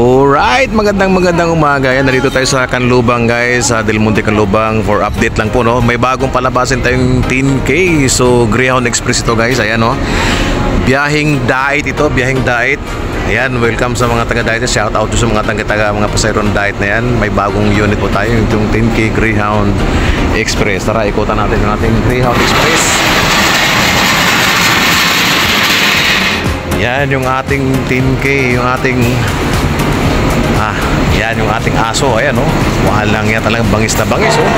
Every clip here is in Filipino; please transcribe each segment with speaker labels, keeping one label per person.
Speaker 1: Alright, magandang umaga. Yan, narito tayo sa Canlubang guys, sa Del Monte Canlubang. For update lang po, no, may bagong palabasin tayong 10K. So Greyhound Express ito guys, ayan, no. Biyahing Diet ito, biyahing Diet. Ayan, welcome sa mga taga-Diet. Shout out sa mga taga mga pasayro ng Diet na yan. May bagong unit po tayo, yung 10K Greyhound Express. Tara, ikutan natin yung ating Greyhound Express. Yan yung ating 10K, yung ating yan yung ating aso. Ayan, oh, mahal lang yan, talagang bangis na bangis, oh.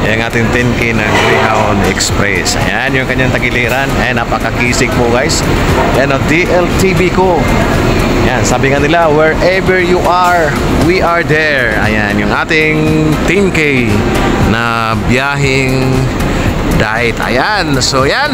Speaker 1: Yan yung ating 10K na Greyhound Express. Ayan yung kanyang tagiliran. Ayan, napakakisig po guys. Ayan, oh, DLTV ko. Ayan, sabi nga nila, wherever you are, we are there. Ayan yung ating 10K na biyahing Diet. Ayan, so yan,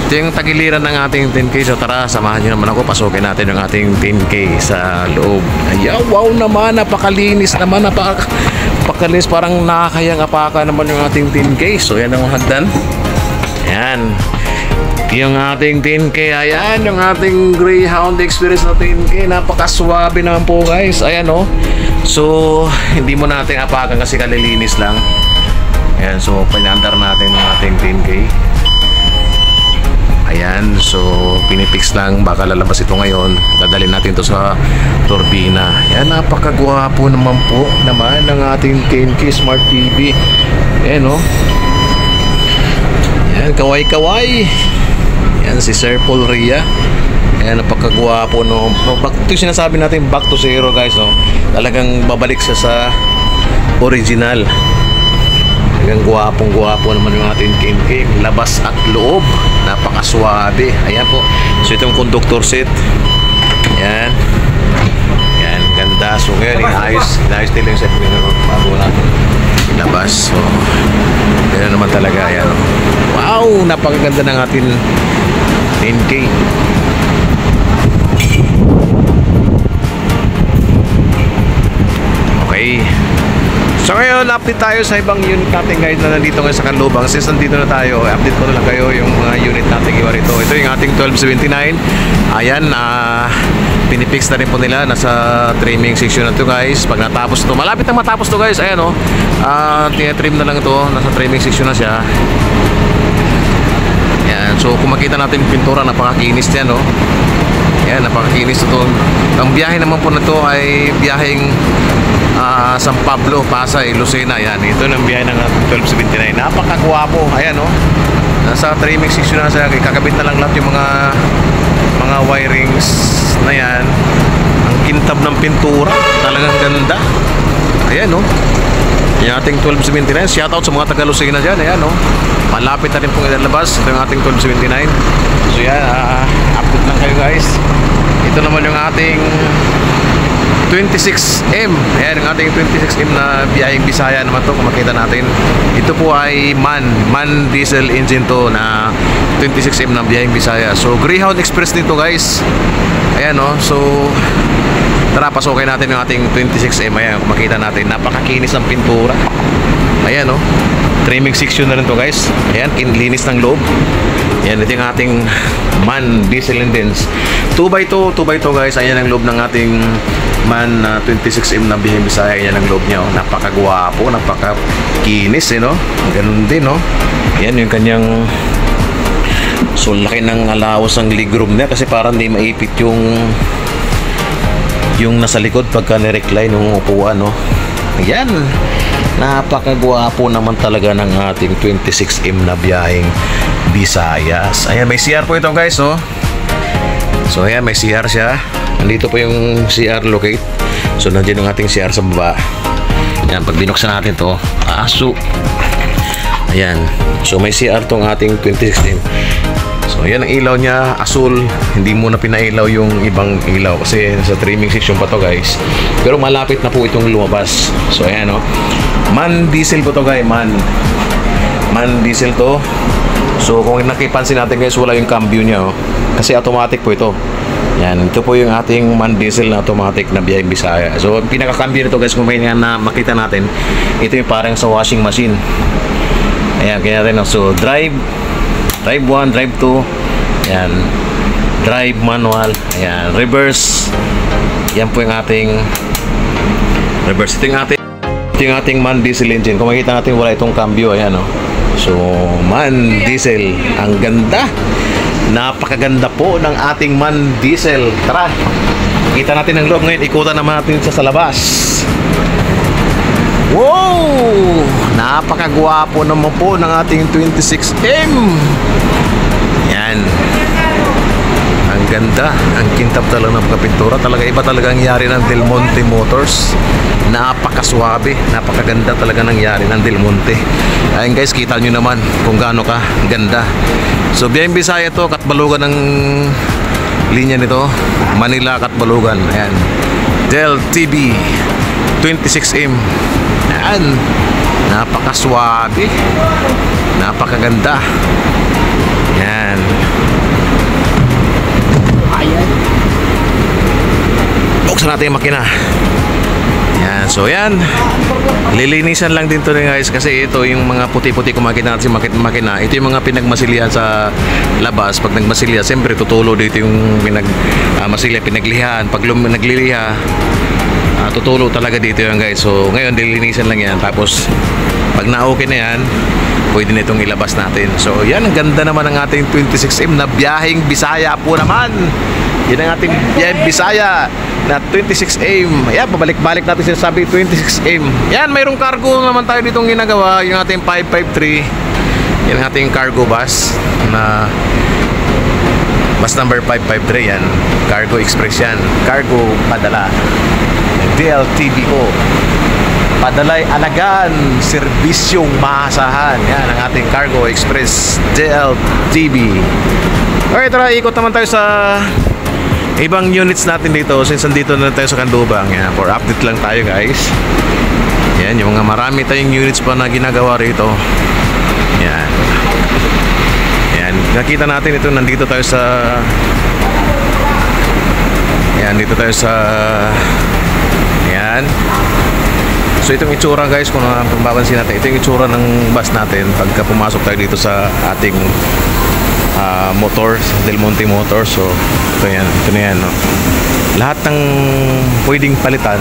Speaker 1: ito yung tagiliran ng ating 10K. So tara, samahan nyo naman ako. Pasukin natin yung ating 10K sa loob. Ayaw, wow naman, napakalinis naman, napakalinis. Parang nakakayang apaka naman yung ating 10K. So yan ang hagdan. Ayan yung ating 10K. Ayan yung ating Greyhound Experience na 10K. Napakaswabe naman po guys. Ayan, oh. So hindi mo natin apakan kasi kalilinis lang. Ayan, so pinandar natin yung ating 10K. Ayan, so pinipix lang, baka lalabas ito ngayon. Dadalhin natin ito sa turbina. Ayan, napakagwapo naman po naman ng ating 10K Smart TV. Ayan, oh. Ayan, kaway-kaway. Ayan, si Sir Paul Ria. Ayan, napakagwapo, no. Ito yung sinasabi natin, back to zero guys, no. Talagang babalik siya sa original. Talagang gwapong-gwapo naman yung ating 10K. Labas at loob, napakaswabe. Ayan po. So itong conductor seat. Ayan. Ayan, ganda. So ngayon, inaayos nila yung set bago natin ilabas. So ganda naman talaga. Ayan. Wow, napakaganda ng ating 10K. Okay. So ngayon, update tayo sa ibang unit natin guys na nandito ngayon sa Canlubang. Since nandito na tayo, update ko na lang kayo yung mga unit natin iba rito. Ito yung ating 1279. Ayan, pinipix na rin po nila. Nasa trimming section na to guys. Pag natapos to, malapit na matapos to guys. Ayan, oh, tinatrim na lang ito. Nasa trimming section na siya. Ayan, so kung makita natin yung pintura, napakakinis yan, oh. Ayan, napakakinis ito. Ang biyahe naman po na to ay biyaheng San Pablo, Pasay, Lucena. Yan, ito ng biyahe ng 1279. Napakagwapo. Ayan, oh. Nasa trimming section na siya. Kakabit na lang lahat yung mga wirings na yan. Ang kintab ng pintura, talagang ganda. Ayan, oh. Yung ating 1279. Shoutout sa mga taga Lucena dyan. Ayan, oh. Malapit na rin pong ilalabas. Ito yung ating 1279. So yan, update lang kayo guys. Ito naman yung ating 26M. Ayan, yung ating 26M na biyaheng Bisaya naman to. Kung makita natin, ito po ay MAN diesel engine to na 26M na biyaheng Bisaya. So Greyhound Express dito guys. Ayan, oh. So tara, pasukin natin yung ating 26M. Ayan, kung makita natin, napakakinis ng pintura. Ayan, oh. Trimming section na rin to guys. Ayan, kinlinis ng loob. Ayan, ito yung ating MAN diesel engines 2x2 guys. Ayan ang loob ng ating MAN 26M na biyaheng Bisaya. Ayan ang loob niya, oh. Napakagwapo, napakakinis, no? Ganun din, no? Ayan yung kanyang, so laki ng alawas ng legroom niya kasi parang hindi maipit yung nasa likod pagka ni-recline yung upuan, no? Ayan, napakagwapo naman talaga ng ating 26M na biyaheng Visayas. Ayan, may CR po ito guys, no? So ayan, may CR siya. Nandito po yung CR locate. So nandiyan yung ating CR sa baba. Ayan, pag binuksan natin to, aso. Ayan, so may CR tong ating 26M. So yan ang ilaw niya, asul. Hindi muna pinailaw yung ibang ilaw kasi sa trimming section pa to guys. Pero malapit na po itong lumabas. So ayan, oh. MAN diesel po to guys, MAN diesel to. So kung nakipansin natin guys, wala yung cambio niya, oh. Kasi automatic po ito. Yan, ito po yung ating MAN diesel na automatic na biyaheng Bisaya. So pinaka-cambio nito guys, kung may na makita natin, ito yung parang sa washing machine. Ayan, kaya natin, oh. So drive 1, drive 2. Ayan, drive manual. Ayan, reverse. Yan po yung ating reverse. Ito yung ating MAN diesel engine. Kung makikita natin, wala itong cambio. Ayan, oh. So, MAN diesel. Ang ganda. Napakaganda po ng ating MAN diesel. Tara, kita natin ang loob ngayon. Ikutan naman natin sa labas. Wow! Napakagwapo naman po ng ating 26M. Yan. Ang ganda. Ang kintab talaga ng pagkapintura. Talaga iba talaga ang yari ng Del Monte Motors. Napakaswabe. Napakaganda talaga ng yari ng Del Monte. Ayun guys, kita nyo naman kung gaano ka ganda. So biyaheng Bisaya to, Katbalogan ng linya nito. Manila, Katbalogan. Ayan. Del TB 26M. Ayan. Napakaswabe. Napakaganda. Ayan. Buksan natin yung makina. Yan, so yan. Lilinisan lang din to guys, kasi ito yung mga puti-puti kung makita natin sa makina. Ito yung mga pinagmasilya sa labas. Pag nagmasilya, siyempre tutulo dito yung masilya, pinaglihan. Pag nagliliha, tutulo talaga dito yan guys. So ngayon lilinisan lang yan. Tapos pag na-okay na yan, pwede na itong ilabas natin. So yan, ang ganda naman ng ating 26M na biyaheng Bisaya po naman. Yan ang ating biyaheng Bisaya na 26M. Ayan, pabalik-balik natin sinasabi 26M. Yan, mayroong cargo naman tayo ditong ginagawa. Yung ating 553. Yan ang ating cargo bus na bus number 553 yan. Cargo express yan. Cargo padala. DLTBO. Padalay alagaan, serbisyong maasahan. Yan ang ating cargo express DLTB. Okay, tara, ikot naman tayo sa ibang units natin dito, since andito na tayo sa Canlubang. Yan, for update lang tayo guys. Yan, yung mga marami tayong units pa na ginagawa rito. Yan. Yan, nakita natin ito, nandito tayo sa yan, dito tayo sa yan. So itong itsura guys, kung mapapansin natin, ito yung itsura ng bus natin pagka pumasok tayo dito sa ating motor, Del Monte Motor. So ito yan, ito na yan, no? Lahat ng pwedeng palitan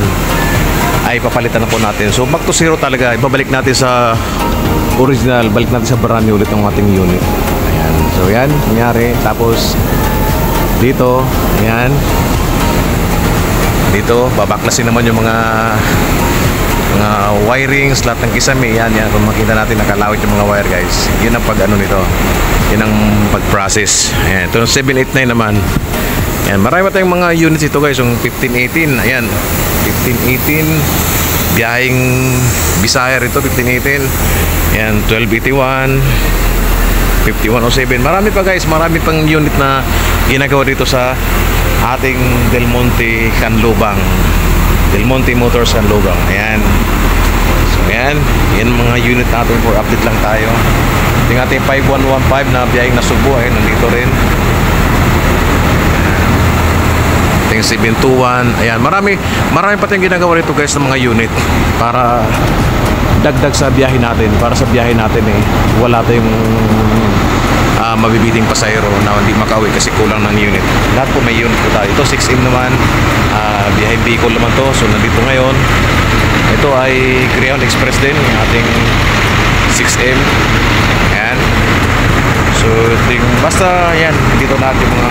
Speaker 1: ay papalitan na po natin. So back to zero talaga, ibabalik natin sa original, balik natin sa brand new ulit ng ating unit. Ayan, so yan, nangyari. Tapos dito, ayan, dito babaklasin naman yung mga wirings, lahat ng kisame. Yan, yan, kung makita natin nakalawit yung mga wire guys. Yun ang pag ano nito, yun ang pag process. Ayan, ito 789 naman. Ayan, marami pa tayong mga units ito guys. Yung 1518, ayan, 1518 biyaheng Bisaya rito, 1518. Ayan, 1281, 5107. Marami pa guys, marami pang unit na ginagawa dito sa ating Del Monte Canlubang, Del Monte Motors Canlubang. Ayan. So ayan, yan mga unit natin, for update lang tayo. Yung ating 5115 na biyaheng Nasugbo, ayun, nandito rin. Ating 721. Ayan, marami pa tayong ginagawa rito guys ng mga unit para dagdag sa biyahe natin, para sa biyahe natin wala tayong mabibiting pasayro na hindi makauwi kasi kulang ng unit. Lahat po may unit po tayo. Ito 6M naman, biyahe Bicol naman to. So nandito ngayon, ito ay Creon Express din, yung ating 6M. Ayan. So basta yan, dito lahat yung mga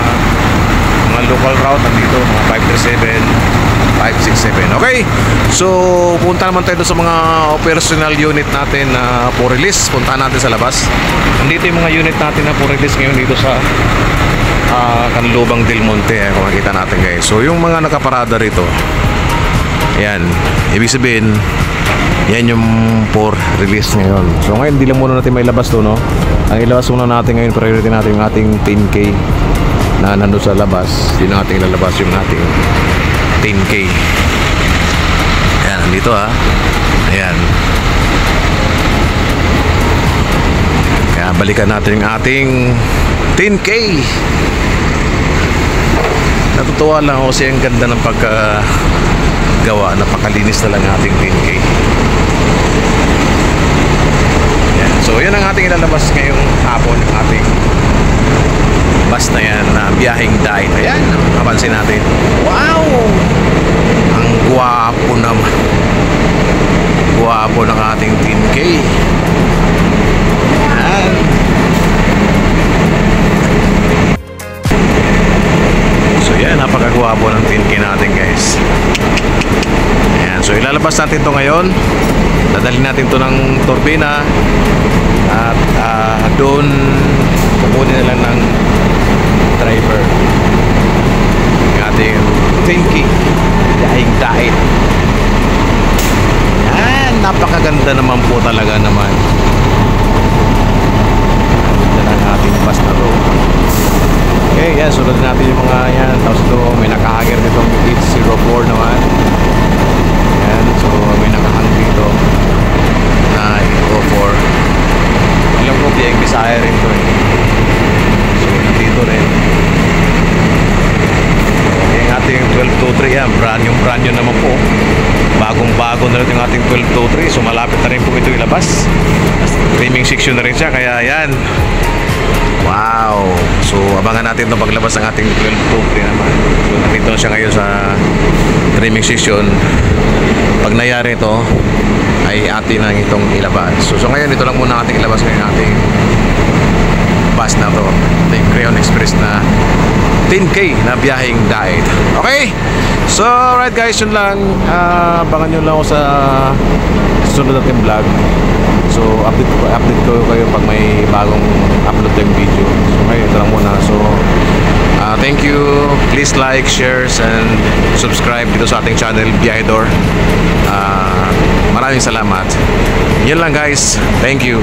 Speaker 1: local route nandito, mga 537, 567. Okay, so punta naman tayo sa mga operational unit natin na for release. Puntahan natin sa labas. Nandito yung mga unit natin na for release ngayon dito sa Canlubang Del Monte. Kung makita natin guys, so yung mga nakaparada rito, yan, ibig sabihin yan yung for release ngayon. So ngayon, hindi lang muna natin may labas to, no? Ang ilabas muna natin ngayon, priority natin yung ating 10K na nandun sa labas. Yun ang ating lalabas, yung ating 10K. Ayan, nandito ha. Ayan. Kaya balikan natin yung ating 10K. Natutuwa lang ako kasi ang ganda ng pagkagawa. Napakalinis na lang ating 10K. Ayan. So yan ang ating ilalabas ngayong hapon, yung ating bus na yan na biyaheng Dine. Ayan, mapansin natin. Wow! Gwapo naman. Gwapo ng ating 10K. Yan. So yan, napakagwapo ng 10K natin guys. Ayan, so ilalabas natin to ngayon. Dadalhin natin to ng turbina. At doon kukunin na lang ng driver yung ating 10K dahing dahil. Yan, napakaganda naman po talaga naman. Ganda ng ating bus na to. Okay, yan, sunod natin yung mga yan. Tapos ito, may nakahagir nitong 804 naman. Yan, so may nakahang dito na 804. Alam ko, Biag Bisaya rin to eh. So, nandito rin. Yung ating 1223 yan, brand new naman po. Bagong-bago na rin yung ating 1223. So, malapit na rin po ito ilabas. Trimming section na rin siya, kaya yan. Wow! So, abangan natin itong paglabas ng ating 1223 naman. So, nandito na siya ngayon sa trimming section. Pag nangyari ito, ay atin ang itong ilabas. So ngayon, ito lang muna ating ilabas ngayon ating bus na to. Ating Crayon Express na 10K na biyaheng daet. Okay? So, alright guys, yun lang. Abangan nyo lang ako sa susunod natin vlog. So, update ko kayo pag may bagong upload tayong video. So, ngayon, ito lang muna. So, thank you. Please like, share, and subscribe dito sa ating channel, Biyahedor. Maraming salamat. Yan lang guys. Thank you.